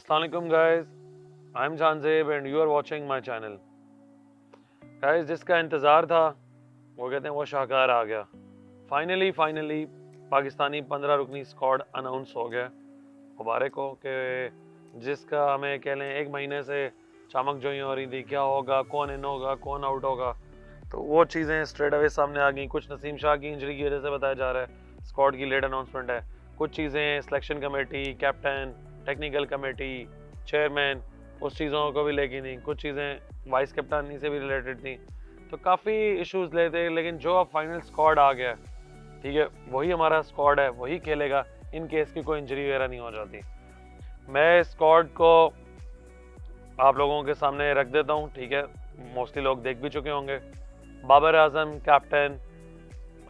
Assalamualaikum guys, I'm Janzeb and you are watching my channel. Guys, जिसका इंतज़ार था वो कहते हैं वो शाहकार आ गया। फाइनली पाकिस्तानी 15 रुकनी स्क्वाड अनाउंस हो गया। मुबारक हो कि जिसका हमें कह लें 1 महीने से चमक जोई हो रही थी, क्या होगा, कौन इन होगा, कौन आउट होगा, तो वो चीज़ें स्ट्रेट अवे सामने आ गई। कुछ नसीम शाह की इंजरी की वजह से बताया जा रहा है, स्क्वाड की लेट अनाउंसमेंट है। कुछ चीज़ें selection committee, captain, technical committee, chairman, उस चीज़ों को भी लेके नहीं। कुछ चीज़ें वाइस कैप्टनी से भी रिलेटेड थी, तो काफ़ी इश्यूज लेते। लेकिन जो अब फाइनल स्क्वाड आ गया, ठीक है, वही हमारा स्क्वाड है, वही खेलेगा इन केस की कोई इंजरी वगैरह नहीं हो जाती। मैं स्क्वाड को आप लोगों के सामने रख देता हूँ, ठीक है, मोस्टली लोग देख भी चुके होंगे। Babar Azam captain,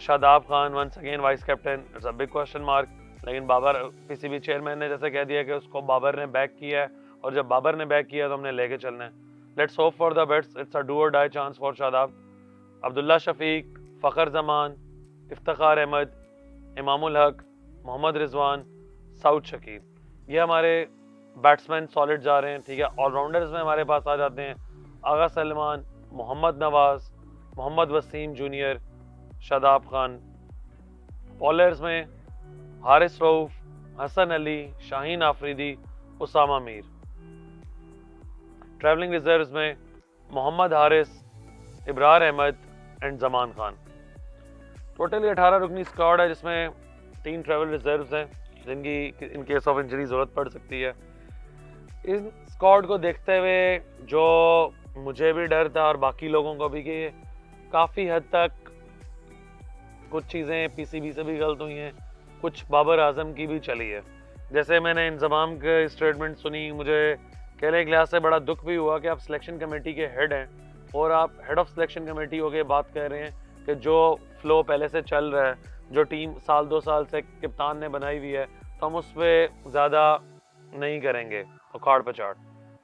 Shadab Khan once again vice captain, it's a big question mark. लेकिन बाबर, पीसीबी चेयरमैन ने जैसे कह दिया कि उसको बाबर ने बैक किया है, और जब बाबर ने बैक किया तो हमने लेके चलना है। Let's hope for the best, it's a do or die chance for Shadab. Abdullah Shafique, Fakhar Zaman, Iftikhar Ahmed, Imamul Haq, Mohammad Rizwan, Saud Shakeel, ये हमारे बैट्समैन सॉलिड जा रहे हैं, ठीक है। ऑलराउंडर्स में हमारे पास आ जाते हैं आगा सलमान, मोहम्मद नवाज, मोहम्मद वसीम जूनियर, शादाब खान। बॉलर्स में हारिस रऊफ, हसन अली, शाहीन आफरीदी, उसामा मीर। ट्रैवलिंग रिजर्व्स में मोहम्मद हारिस, इब्रार अहमद एंड जमान खान। टोटली 18 रुकनी स्क्वाड है, जिसमें 3 ट्रैवल रिजर्व्स हैं जिनकी इन केस ऑफ इंजरी ज़रूरत पड़ सकती है। इस स्क्वाड को देखते हुए जो मुझे भी डर था और बाकी लोगों को भी, कि काफ़ी हद तक कुछ चीज़ें पीसीबी से भी गलत हुई हैं, कुछ बाबर आजम की भी चली है। जैसे मैंने इंजमाम के स्टेटमेंट सुनी, मुझे कहने के लिहाज से बड़ा दुख भी हुआ कि आप सिलेक्शन कमेटी के हेड हैं और आप हेड ऑफ सिलेक्शन कमेटी होकर बात कर रहे हैं कि जो फ्लो पहले से चल रहा है, जो टीम साल 2 साल से कप्तान ने बनाई हुई है, तो हम उस पर ज़्यादा नहीं करेंगे उखाड़ पचाड़।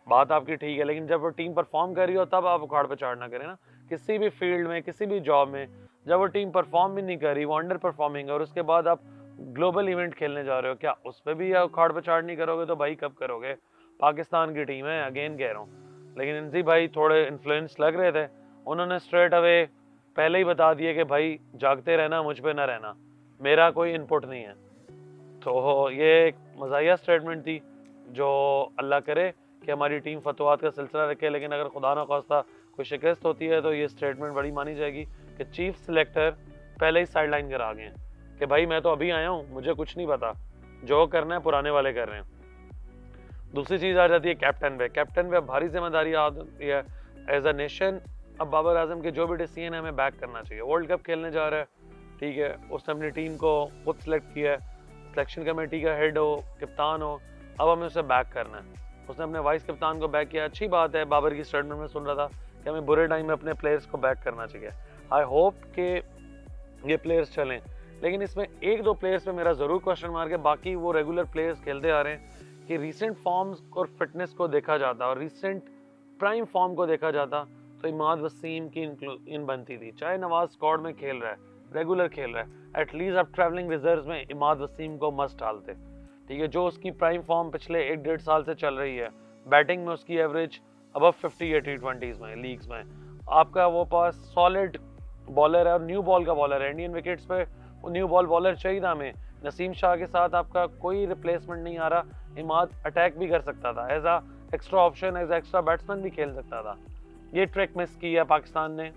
बात आपकी ठीक है, लेकिन जब वो टीम परफॉर्म कर रही हो तब आप उखाड़ पचाड़ ना करें ना। किसी भी फील्ड में, किसी भी जॉब में, जब वो टीम परफॉर्म भी नहीं कर रही, वो अंडर परफॉर्मिंग है, और उसके बाद आप ग्लोबल इवेंट खेलने जा रहे हो, क्या उस पर भी उखाड़ पचाड़ नहीं करोगे तो भाई कब करोगे? पाकिस्तान की टीम है, अगेन कह रहा हूँ। लेकिन इनसी भाई थोड़े इन्फ्लुएंस लग रहे थे, उन्होंने स्ट्रेट अवे पहले ही बता दिए कि भाई जागते रहना, मुझ पे ना रहना, मेरा कोई इनपुट नहीं है। तो ये एक मज़ाहिया स्टेटमेंट थी, जो अल्लाह करे कि हमारी टीम फतवात का सिलसिला रखे। लेकिन अगर खुदा न खास्ता कोई शिकस्त होती है तो ये स्टेटमेंट बड़ी मानी जाएगी कि चीफ सिलेक्टर पहले ही साइडलाइन करा गए हैं कि भाई मैं तो अभी आया हूँ, मुझे कुछ नहीं पता, जो करना है पुराने वाले कर रहे हैं। दूसरी चीज़ आ जाती है कैप्टन पे। कैप्टन पे भारी जिम्मेदारी आती है एज अ नेशन। अब बाबर आजम के जो भी डिसीजन है हमें बैक करना चाहिए। वर्ल्ड कप खेलने जा रहा है, ठीक है, उसने अपनी टीम को खुद सेलेक्ट किया है, सिलेक्शन कमेटी का हेड हो, कप्तान हो, अब हमें उसे बैक करना है। उसने अपने वाइस कप्तान को बैक किया, अच्छी बात है। बाबर की स्टेटमेंट में सुन रहा था कि हमें बुरे टाइम में अपने प्लेयर्स को बैक करना चाहिए। आई होप कि ये प्लेयर्स चलें, लेकिन इसमें 1-2 प्लेयर्स पे मेरा ज़रूर क्वेश्चन मार्क है। बाकी वो रेगुलर प्लेयर्स खेलते आ रहे हैं। कि रिसेंट फॉर्म्स और फिटनेस को देखा जाता और रिसेंट प्राइम फॉर्म को देखा जाता तो इमाद वसीम की इन बनती थी। चाहे नवाज स्क्वाड में खेल रहा है, रेगुलर खेल रहा है, एटलीस्ट आप ट्रैवलिंग रिजर्व्स में इमाद वसीम को मस्ट डालते, ठीक है, जो उसकी प्राइम फॉर्म पिछले 1-1.5 साल से चल रही है। बैटिंग में उसकी एवरेज अबव 50 है T20s में, लीग्स में। आपका वो पास सॉलिड बॉलर है और न्यू बॉल का बॉलर है। इंडियन विकेट्स पे वो न्यू बॉल बॉलर चाहिए था हमें। नसीम शाह के साथ आपका कोई रिप्लेसमेंट नहीं आ रहा। इमाद अटैक भी कर सकता था, as a extra option, as extra batsman भी खेल सकता था। ये ट्रिक मिस की है पाकिस्तान ने,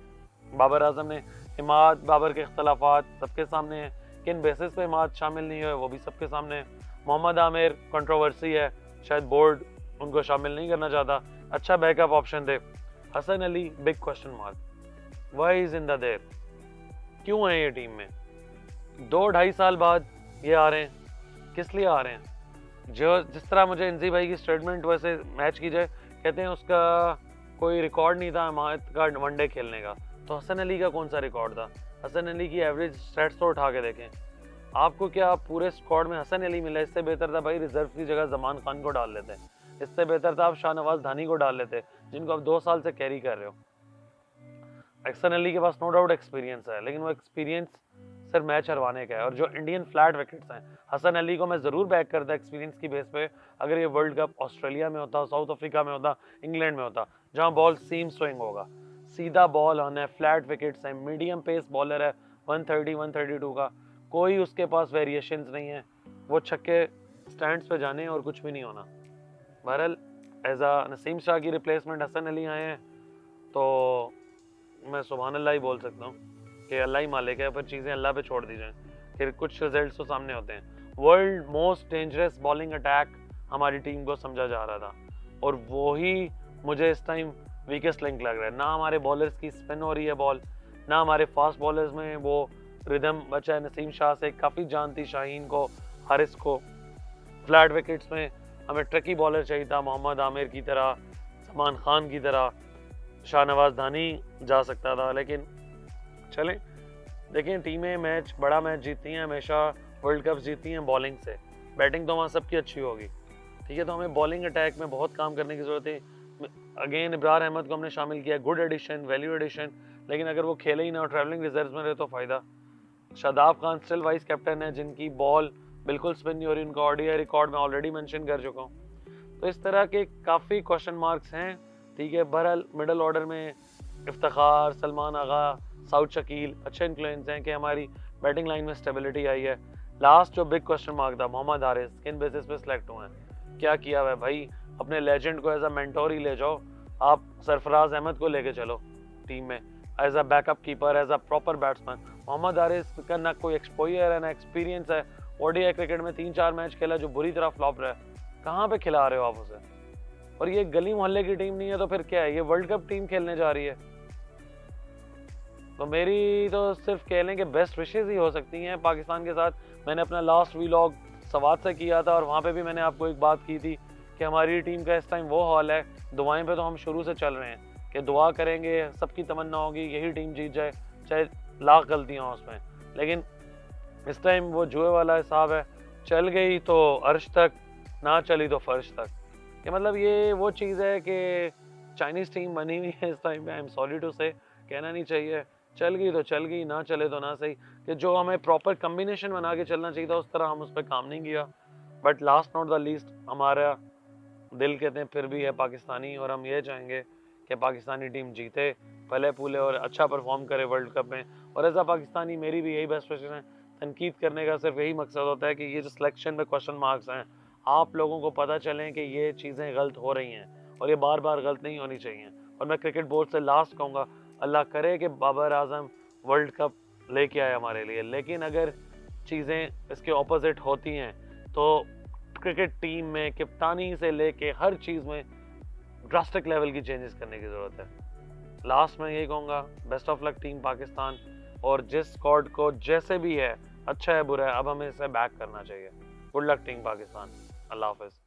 बाबर आजम ने। इमाद बाबर के इख्तलाफात सबके सामने हैं, किन बेसिस पे इमाद शामिल नहीं हुए वो भी सबके सामने है। मोहम्मद आमिर कंट्रोवर्सी है, शायद बोर्ड उनको शामिल नहीं करना चाहता, अच्छा बैकअप ऑप्शन थे। Hasan Ali big question mark, why is in the there, क्यों है ये टीम में? 2-2.5 साल बाद ये आ रहे हैं, किस लिए आ रहे हैं? जो जिस तरह मुझे इंजी भाई की स्टेटमेंट वैसे मैच की जाए, कहते हैं उसका कोई रिकॉर्ड नहीं था हिमायत का वनडे खेलने का, तो हसन अली का कौन सा रिकॉर्ड था? हसन अली की एवरेज स्टैट्स तो उठा के देखें। आपको क्या पूरे स्क्वाड में हसन अली मिला? इससे बेहतर था भाई रिजर्व की जगह जमान खान को डाल लेते, इससे बेहतर था आप शाहनवाज धानी को डाल लेते, जिनको आप 2 साल से कैरी कर रहे हो। हसन अली के पास नो डाउट एक्सपीरियंस है, लेकिन वो एक्सपीरियंस सिर्फ मैच हरवाने का है। और जो इंडियन फ्लैट विकेट्स हैं, हसन अली को मैं ज़रूर बैक करता एक्सपीरियंस की बेस पे, अगर ये वर्ल्ड कप ऑस्ट्रेलिया में होता, साउथ अफ्रीका में होता, इंग्लैंड में होता, जहाँ बॉल सीम स्विंग होगा, सीधा बॉल होना है, फ्लैट विकेट्स हैं, मीडियम पेस बॉलर है, 130 132 का, कोई उसके पास वेरिएशंस नहीं है, वो छक्के स्टैंड्स पे जाने और कुछ भी नहीं होना। बहरहाल एज आ नसीम शाह की रिप्लेसमेंट हसन अली आए हैं, तो मैं सुभान अल्लाह ही बोल सकता हूँ कि अल्लाह ही मालिक है, फिर चीज़ें अल्लाह पे छोड़ दी जाएं, फिर कुछ रिजल्ट्स तो सामने होते हैं। World most dangerous bowling attack हमारी टीम को समझा जा रहा था, और वो ही मुझे इस टाइम वीकेस्ट लिंक लग रहा है। ना हमारे बॉलर्स की स्पिन हो रही है बॉल, ना हमारे फास्ट बॉलर्स में वो रिदम बचा है। नसीम शाह से काफ़ी जानती, शाहीन को, हारिस को। फ्लैट विकेट्स में हमें ट्रकी बॉलर चाहिए था, मोहम्मद आमिर की तरह, जमान खान की तरह, शाहनवाज धानी जा सकता था। लेकिन चलें, देखें, टीमें मैच, बड़ा मैच जीतती हैं हमेशा, वर्ल्ड कप जीतती हैं बॉलिंग से। बैटिंग तो वहाँ सबकी अच्छी होगी, ठीक है, तो हमें बॉलिंग अटैक में बहुत काम करने की ज़रूरत है। अगेन इब्रार अहमद को हमने शामिल किया, गुड एडिशन, वैल्यू एडिशन, लेकिन अगर वो खेले ही ना और ट्रैवलिंग रिजर्व में रहे तो फ़ायदा। Shadab Khan still vice captain है, जिनकी बॉल बिल्कुल स्पिन नहीं हो रही, उनका ओडीआई रिकॉर्ड मैं ऑलरेडी मेंशन कर चुका हूँ। तो इस तरह के काफ़ी क्वेश्चन मार्क्स हैं, ठीक है। बहरहाल मिडल ऑर्डर में इफ्तिखार, सलमान आगा, साउथ शकील अच्छे इन्फ्लुएंस हैं कि हमारी बैटिंग लाइन में स्टेबिलिटी आई है। लास्ट जो बिग क्वेश्चन मार्क था, मोहम्मद हारिस किन बेसिस पे सिलेक्ट हुए हैं, क्या किया हुआ है भाई? अपने लेजेंड को एज अ मेंटोर ही ले जाओ, आप सरफराज अहमद को लेके चलो टीम में as a backup keeper, as a proper batsman. Mohammad Haris का ना कोई एक्सपोजर है ना एक्सपीरियंस है, ओडीआई क्रिकेट में 3-4 मैच खेला जो बुरी तरह फ्लॉप रहा है, कहाँ पे खिला रहे हो आप उसे? और ये गली मोहल्ले की टीम नहीं है तो फिर क्या है, ये वर्ल्ड कप टीम खेलने जा रही है। तो मेरी तो सिर्फ कह लें कि बेस्ट विशेज़ ही हो सकती हैं पाकिस्तान के साथ। मैंने अपना लास्ट वीलॉग सवात से किया था और वहाँ पे भी मैंने आपको एक बात की थी कि हमारी टीम का इस टाइम वो हाल है, दुआएं पे तो हम शुरू से चल रहे हैं कि दुआ करेंगे, सबकी तमन्ना होगी यही टीम जीत जाए, चाहे लाख गलतियाँ हों उसमें। लेकिन इस टाइम वो जुए वाला हिसाब है, चल गई तो अर्श तक, ना चली तो फर्श तक। कि मतलब ये वो चीज़ है कि चाइनीज़ टीम बनी हुई है इस टाइम पे, आई एम सॉरी टू से, कहना नहीं चाहिए, चल गई तो चल गई, ना चले तो ना सही। कि जो हमें प्रॉपर कम्बिनेशन बना के चलना चाहिए था उस तरह हम उस पर काम नहीं किया। But last not the least, हमारा दिल कहते हैं फिर भी है पाकिस्तानी, और हम ये चाहेंगे कि पाकिस्तानी टीम जीते, फले फूले और अच्छा परफॉर्म करे वर्ल्ड कप में। और एज अ पाकिस्तानी मेरी भी यही बेस्ट विशेस हैं। तनकीद करने का सिर्फ यही मकसद होता है कि ये जो सिलेक्शन में क्वेश्चन मार्क्स हैं, आप लोगों को पता चलें कि ये चीज़ें गलत हो रही हैं और ये बार बार गलत नहीं होनी चाहिए। और मैं क्रिकेट बोर्ड से लास्ट कहूँगा, अल्लाह करे कि बाबर आजम वर्ल्ड कप लेके आए हमारे लिए, लेकिन अगर चीज़ें इसके ऑपोजिट होती हैं तो क्रिकेट टीम में कप्तानी से लेके हर चीज़ में ड्रास्टिक लेवल की चेंजेस करने की ज़रूरत है। लास्ट में यही कहूँगा, best of luck team Pakistan, और जिस स्क्वाड को जैसे भी है, अच्छा है बुरा है, अब हमें इसे बैक करना चाहिए। गुड लक टीम पाकिस्तान, अल्लाह हाफिज़।